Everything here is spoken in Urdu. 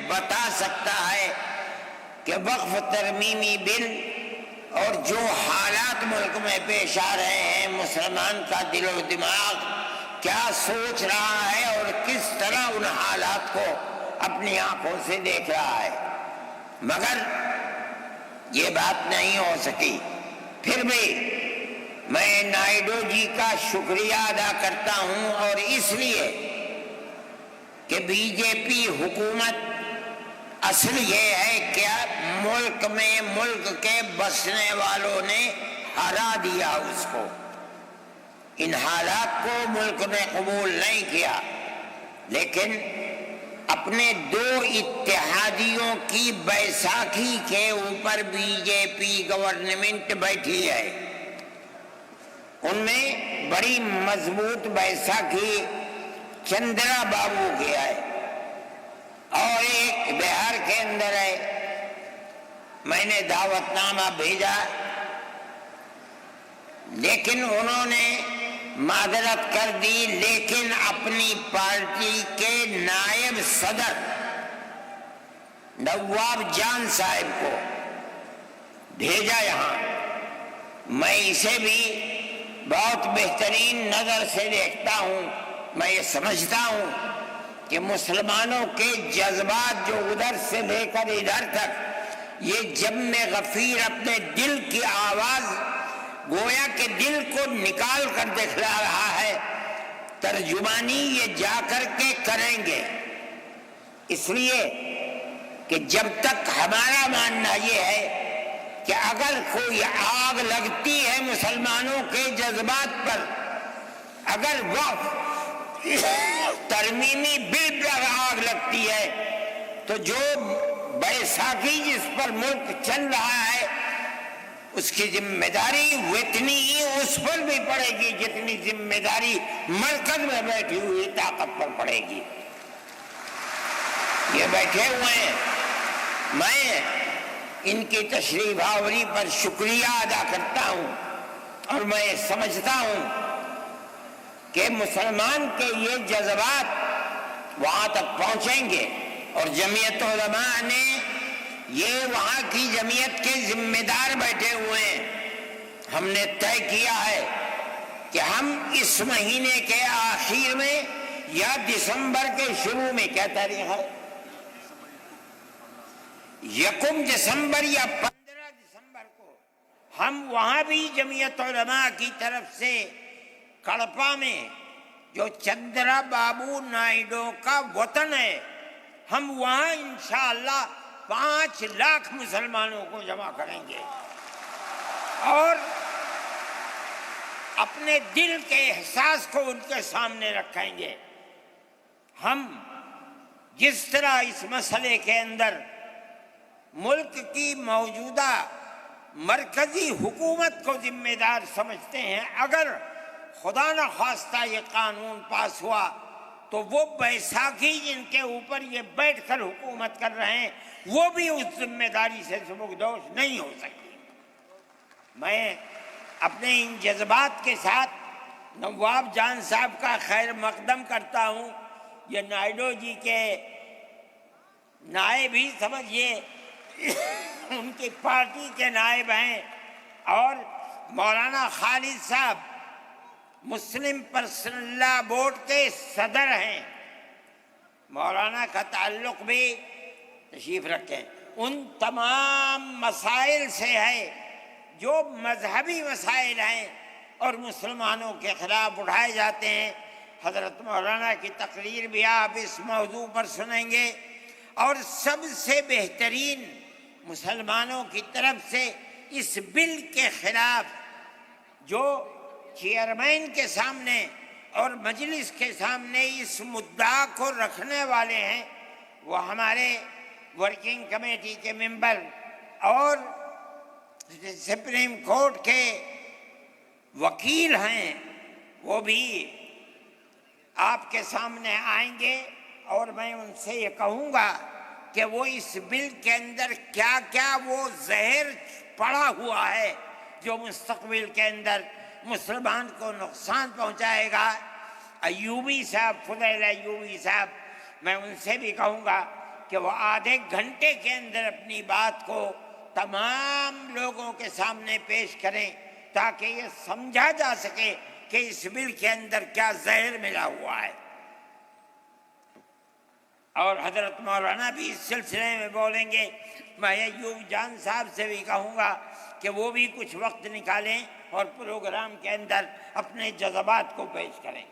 بتا سکتا ہے کہ وقف ترمیمی بل اور جو حالات ملک میں پیش آ رہے ہیں، مسلمان کا دل و دماغ کیا سوچ رہا ہے اور کس طرح ان حالات کو اپنی آنکھوں سے دیکھ رہا ہے، مگر یہ بات نہیں ہو سکی۔ پھر بھی میں نائیڈو جی کا شکریہ ادا کرتا ہوں، اور اس لیے کہ بی جے پی حکومت اصل یہ ہے کہ ملک میں ملک کے بسنے والوں نے ہرا دیا اس کو، ان حالات کو ملک نے قبول نہیں کیا، لیکن اپنے دو اتحادیوں کی بیساکھی کے اوپر بی جے پی گورنمنٹ بیٹھی ہے۔ ان میں بڑی مضبوط بیساکھی چندرا بابو کی ہے، اور ایک بہار کے اندر ہے۔ میں نے دعوت نامہ بھیجا، لیکن انہوں نے معذرت کر دی، لیکن اپنی پارٹی کے نائب صدر نواب جان صاحب کو بھیجا یہاں۔ میں اسے بھی بہت بہترین نظر سے دیکھتا ہوں۔ میں یہ سمجھتا ہوں کہ مسلمانوں کے جذبات جو ادھر سے لے کر ادھر تک، یہ جم غفیر اپنے دل کی آواز گویا کہ دل کو نکال کر دکھلا رہا ہے، ترجمانی یہ جا کر کے کریں گے، اس لیے کہ جب تک ہمارا ماننا یہ ہے کہ اگر کوئی آگ لگتی ہے مسلمانوں کے جذبات پر، اگر وقف ترمیمی بل پر آگ لگتی ہے، تو جو بیساکھی جس پر ملک چل رہا ہے اس کی ذمہ داری اتنی ہی اس پر بھی پڑے گی جتنی ذمہ داری مرکز میں بیٹھی ہوئی طاقت پر پڑے گی۔ یہ بیٹھے ہوئے ہیں، میں ان کی تشریف آوری پر شکریہ ادا کرتا ہوں، اور میں سمجھتا ہوں کہ مسلمان کے یہ جذبات وہاں تک پہنچیں گے، اور جمعیت علماء نے یہ وہاں کی جمعیت کے ذمہ دار بیٹھے ہوئے ہیں۔ ہم نے طے کیا ہے کہ ہم اس مہینے کے آخر میں یا دسمبر کے شروع میں، کیا تاریخ ہے، 1 دسمبر یا 15 دسمبر کو ہم وہاں بھی جمعیت علماء کی طرف سے کڑپا میں، جو چندرا بابو نائیڈو کا وطن ہے، ہم وہاں انشاءاللہ 5 لاکھ مسلمانوں کو جمع کریں گے، اور اپنے دل کے احساس کو ان کے سامنے رکھیں گے۔ ہم جس طرح اس مسئلے کے اندر ملک کی موجودہ مرکزی حکومت کو ذمہ دار سمجھتے ہیں، اگر خدا نخواستہ یہ قانون پاس ہوا تو وہ بیساکھی جن کے اوپر یہ بیٹھ کر حکومت کر رہے ہیں وہ بھی اس ذمہ داری سے سبکدوش نہیں ہو سکتی۔ میں اپنے ان جذبات کے ساتھ نواب جان صاحب کا خیر مقدم کرتا ہوں۔ یہ نائیڈو جی کے نائب ہی سمجھیے، ان کی پارٹی کے نائب ہیں، اور مولانا خالد صاحب مسلم پرسنل لا بورڈ کے صدر ہیں۔ مولانا کا تعلق بھی تشریف رکھیں ان تمام مسائل سے ہے جو مذہبی مسائل ہیں اور مسلمانوں کے خلاف اٹھائے جاتے ہیں۔ حضرت مولانا کی تقریر بھی آپ اس موضوع پر سنیں گے، اور سب سے بہترین مسلمانوں کی طرف سے اس بل کے خلاف جو چیئرمین کے سامنے اور مجلس کے سامنے اس مدعا کو رکھنے والے ہیں، وہ ہمارے ورکنگ کمیٹی کے ممبر اور سپریم کورٹ کے وکیل ہیں، وہ بھی آپ کے سامنے آئیں گے، اور میں ان سے یہ کہوں گا کہ وہ اس بل کے اندر کیا کیا وہ زہر پڑا ہوا ہے جو مستقبل کے اندر مسلمان کو نقصان پہنچائے گا۔ ایوبی صاحب، فضیل ایوبی صاحب، میں ان سے بھی کہوں گا کہ وہ آدھے گھنٹے کے اندر اپنی بات کو تمام لوگوں کے سامنے پیش کریں تاکہ یہ سمجھا جا سکے کہ اس بل کے اندر کیا زہر ملا ہوا ہے۔ اور حضرت مولانا بھی اس سلسلے میں بولیں گے۔ میں ایوب جان صاحب سے بھی کہوں گا کہ وہ بھی کچھ وقت نکالیں اور پروگرام کے اندر اپنے جذبات کو پیش کریں۔